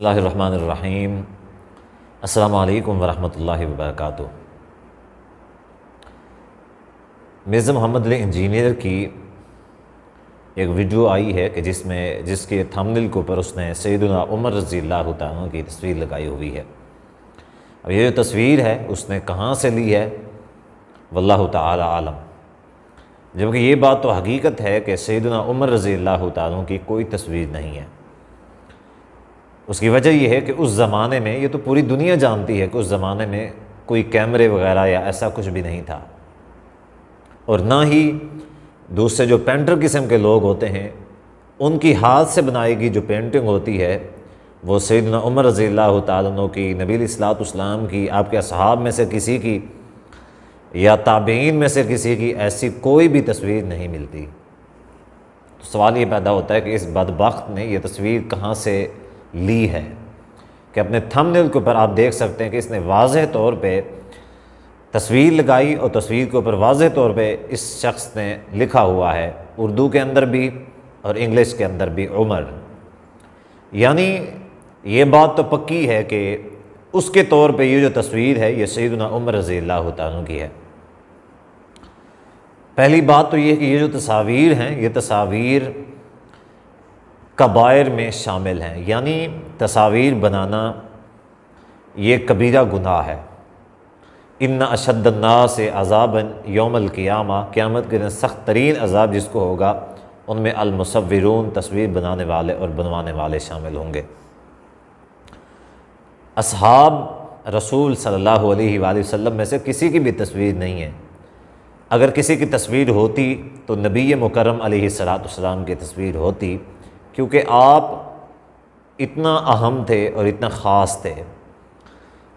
اللہ الرحمن الرحیم۔ السلام علیکم ورحمۃ اللہ وبرکاتہ۔ مرزا محمد علی انجینئر کی ایک ویڈیو آئی ہے کہ جس کے تھمبنیل کے اوپر اس نے سیدنا عمر رضی اللہ تعالیٰ کی تصویر لگائی ہوئی ہے۔ اب یہ جو تصویر ہے اس نے کہاں سے لی ہے واللہ تعالی عالم، جبکہ یہ بات تو حقیقت ہے کہ سیدنا عمر رضی اللہ تعالیٰ کی کوئی تصویر نہیں ہے۔ اس کی وجہ یہ ہے کہ اس زمانے میں، یہ تو پوری دنیا جانتی ہے کہ اس زمانے میں کوئی کیمرے وغیرہ یا ایسا کچھ بھی نہیں تھا، اور نہ ہی دوسرے جو پینٹر قسم کے لوگ ہوتے ہیں ان کی ہاتھ سے بنائی گئی جو پینٹنگ ہوتی ہے وہ سیدنا عمر رضی اللہ تعالیٰ عنہ کی، نبی علیہ الصلوۃ والسلام کی، آپ کے اصحاب میں سے کسی کی یا تابعین میں سے کسی کی ایسی کوئی بھی تصویر نہیں ملتی۔ تو سوال یہ پیدا ہوتا ہے کہ اس بدبخت نے یہ تصویر کہاں سے لی ہے، کہ اپنے تھمبنیل کے اوپر آپ دیکھ سکتے ہیں کہ اس نے واضح طور پہ تصویر لگائی، اور تصویر کے اوپر واضح طور پہ اس شخص نے لکھا ہوا ہے، اردو کے اندر بھی اور انگلش کے اندر بھی، عمر۔ یعنی یہ بات تو پکی ہے کہ اس کے طور پہ یہ جو تصویر ہے یہ سیدنا عمر رضی اللہ تعالیٰ کی ہے۔ پہلی بات تو یہ کہ یہ جو تصاویر ہیں یہ تصاویر کبائر میں شامل ہیں، یعنی تصاویر بنانا یہ کبیرہ گناہ ہے۔ ان اشد الناس عذابا یوم القیامہ، قیامت کے دن سخت ترین عذاب جس کو ہوگا ان میں المصورون، تصویر بنانے والے اور بنوانے والے شامل ہوں گے۔ اصحاب رسول صلی اللہ علیہ وآلہ وسلم میں سے کسی کی بھی تصویر نہیں ہے۔ اگر کسی کی تصویر ہوتی تو نبی مکرم علیہ الصلوۃ والسلام کی تصویر ہوتی، کیونکہ آپ اتنا اہم تھے اور اتنا خاص تھے۔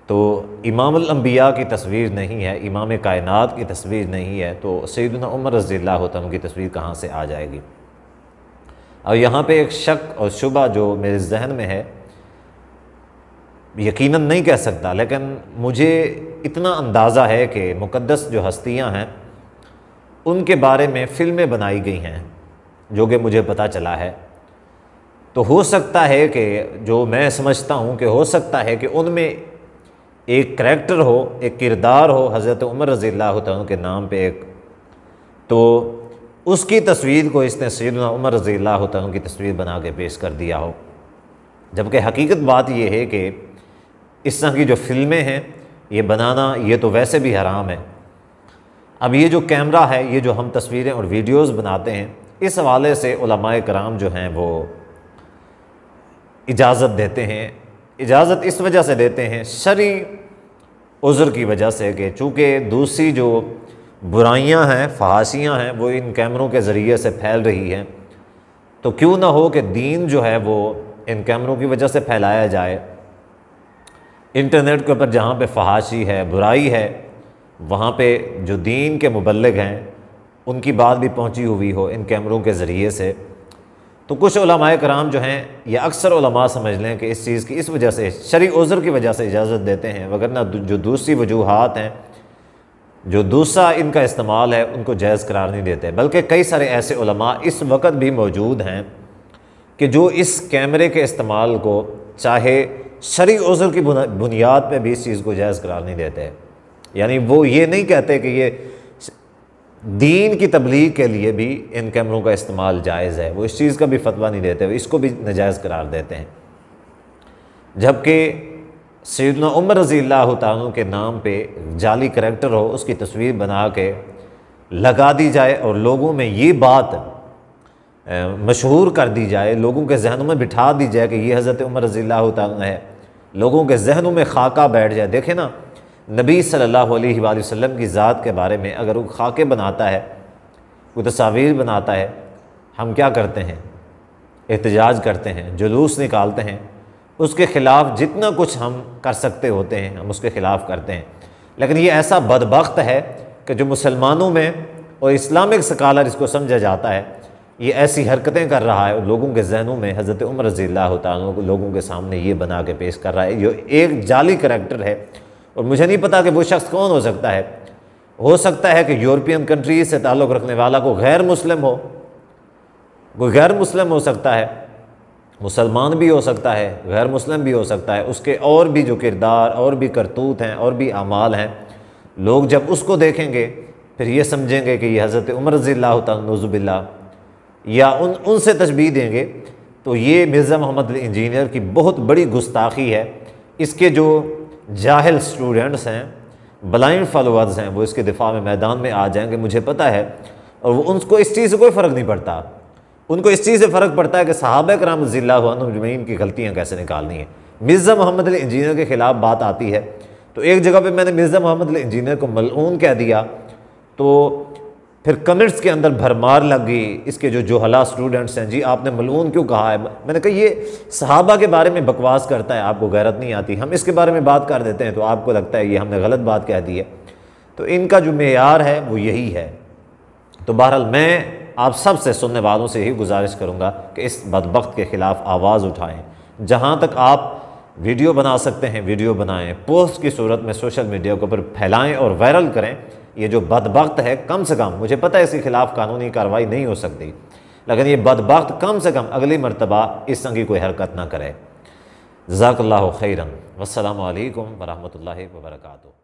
تو امام الانبیاء کی تصویر نہیں ہے، امام کائنات کی تصویر نہیں ہے، تو سیدنا عمر رضی اللہ تعالیٰ کی تصویر کہاں سے آ جائے گی؟ اور یہاں پہ ایک شک اور شبہ جو میرے ذہن میں ہے، یقیناً نہیں کہہ سکتا، لیکن مجھے اتنا اندازہ ہے کہ مقدس جو ہستیاں ہیں ان کے بارے میں فلمیں بنائی گئی ہیں جو کہ مجھے پتہ چلا ہے۔ تو ہو سکتا ہے کہ جو میں سمجھتا ہوں کہ ہو سکتا ہے کہ ان میں ایک کریکٹر ہو، ایک کردار ہو حضرت عمر رضی اللہ تعالیٰ کے نام پہ ایک، تو اس کی تصویر کو اس نے سیدنا عمر رضی اللہ تعالیٰ کی تصویر بنا کے پیش کر دیا ہو، جبکہ حقیقت بات یہ ہے کہ اس طرح کی جو فلمیں ہیں یہ بنانا یہ تو ویسے بھی حرام ہے۔ اب یہ جو کیمرہ ہے، یہ جو ہم تصویریں اور ویڈیوز بناتے ہیں، اس حوالے سے علماء کرام جو ہیں وہ اجازت دیتے ہیں۔ اجازت اس وجہ سے دیتے ہیں، شرعی عذر کی وجہ سے، کہ چونکہ دوسری جو برائیاں ہیں، فحاشیاں ہیں، وہ ان کیمروں کے ذریعے سے پھیل رہی ہیں، تو کیوں نہ ہو کہ دین جو ہے وہ ان کیمروں کی وجہ سے پھیلایا جائے۔ انٹرنیٹ کے اوپر جہاں پہ فحاشی ہے، برائی ہے، وہاں پہ جو دین کے مبلغ ہیں ان کی بات بھی پہنچی ہوئی ہو ان کیمروں کے ذریعے سے۔ تو کچھ علماء کرام جو ہیں یا اکثر علماء سمجھ لیں کہ اس چیز کی اس وجہ سے، شرعی عذر کی وجہ سے اجازت دیتے ہیں، وگرنہ جو دوسری وجوہات ہیں، جو دوسرا ان کا استعمال ہے، ان کو جائز قرار نہیں دیتے۔ بلکہ کئی سارے ایسے علماء اس وقت بھی موجود ہیں کہ جو اس کیمرے کے استعمال کو چاہے شرعی عذر کی بنیاد پہ بھی اس چیز کو جائز قرار نہیں دیتے۔ یعنی وہ یہ نہیں کہتے کہ یہ دین کی تبلیغ کے لیے بھی ان کیمروں کا استعمال جائز ہے، وہ اس چیز کا بھی فتویٰ نہیں دیتے، وہ اس کو بھی ناجائز قرار دیتے ہیں۔ جبکہ سیدنا عمر رضی اللہ تعالیٰ کے نام پہ جعلی کریکٹر ہو، اس کی تصویر بنا کے لگا دی جائے اور لوگوں میں یہ بات مشہور کر دی جائے، لوگوں کے ذہنوں میں بٹھا دی جائے کہ یہ حضرت عمر رضی اللہ تعالیٰ ہے، لوگوں کے ذہنوں میں خاکہ بیٹھ جائے۔ دیکھیں نا، نبی صلی اللہ علیہ وآلہ وسلم کی ذات کے بارے میں اگر وہ خاکے بناتا ہے، کوئی تصاویر بناتا ہے، ہم کیا کرتے ہیں؟ احتجاج کرتے ہیں، جلوس نکالتے ہیں، اس کے خلاف جتنا کچھ ہم کر سکتے ہوتے ہیں ہم اس کے خلاف کرتے ہیں۔ لیکن یہ ایسا بدبخت ہے کہ جو مسلمانوں میں اور اسلامک سکالر اس کو سمجھا جاتا ہے، یہ ایسی حرکتیں کر رہا ہے اور لوگوں کے ذہنوں میں حضرت عمر رضی اللہ تعالیٰ کو لوگوں کے سامنے یہ بنا کے پیش کر رہا ہے، یہ ایک جعلی کریکٹر ہے۔ اور مجھے نہیں پتا کہ وہ شخص کون ہو سکتا ہے کہ یورپین کنٹریز سے تعلق رکھنے والا کوئی غیر مسلم ہو، کوئی غیر مسلم ہو سکتا ہے، مسلمان بھی ہو سکتا ہے، غیر مسلم بھی ہو سکتا ہے، اس کے اور بھی جو کردار اور بھی کرتوت ہیں اور بھی اعمال ہیں، لوگ جب اس کو دیکھیں گے پھر یہ سمجھیں گے کہ یہ حضرت عمر رضی اللہ تعالیٰ نعوذ باللہ یا ان سے تشبیہ دیں گے، تو یہ مرزا محمد انجینئر کی بہت بڑی گستاخی ہے۔ اس کے جو جاہل سٹوڈنٹس ہیں، بلائنڈ فالوورز ہیں، وہ اس کے دفاع میں میدان میں آ جائیں گے، مجھے پتہ ہے، اور وہ ان کو اس چیز سے کوئی فرق نہیں پڑتا۔ ان کو اس چیز سے فرق پڑتا ہے کہ صحابہ کرام رضی اللہ عنہم اجمعین کی غلطیاں کیسے نکالنی ہیں۔ مرزا محمد انجینئر کے خلاف بات آتی ہے تو ایک جگہ پہ میں نے مرزا محمد انجینئر کو ملعون کہہ دیا، تو پھر کمنٹس کے اندر بھرمار لگ گئی، اس کے جو جوہلا سٹوڈنٹس ہیں، جی آپ نے ملعون کیوں کہا ہے؟ میں نے کہا یہ صحابہ کے بارے میں بکواس کرتا ہے، آپ کو غیرت نہیں آتی، ہم اس کے بارے میں بات کر دیتے ہیں تو آپ کو لگتا ہے یہ ہم نے غلط بات کہہ دی ہے۔ تو ان کا جو معیار ہے وہ یہی ہے۔ تو بہرحال میں آپ سب سے سننے والوں سے ہی گزارش کروں گا کہ اس بدبخت کے خلاف آواز اٹھائیں، جہاں تک آپ ویڈیو بنا سکتے ہیں ویڈیو بنائیں، پوسٹ کی صورت میں سوشل میڈیا کے اوپر پھیلائیں اور وائرل کریں۔ یہ جو بدبخت ہے، کم سے کم مجھے پتہ ہے اس کے خلاف قانونی کارروائی نہیں ہو سکتی، لیکن یہ بدبخت کم سے کم اگلی مرتبہ اس طرح کی کوئی حرکت نہ کرے۔ جزاک اللہ خیرا، والسلام علیکم ورحمۃ اللہ وبرکاتہ۔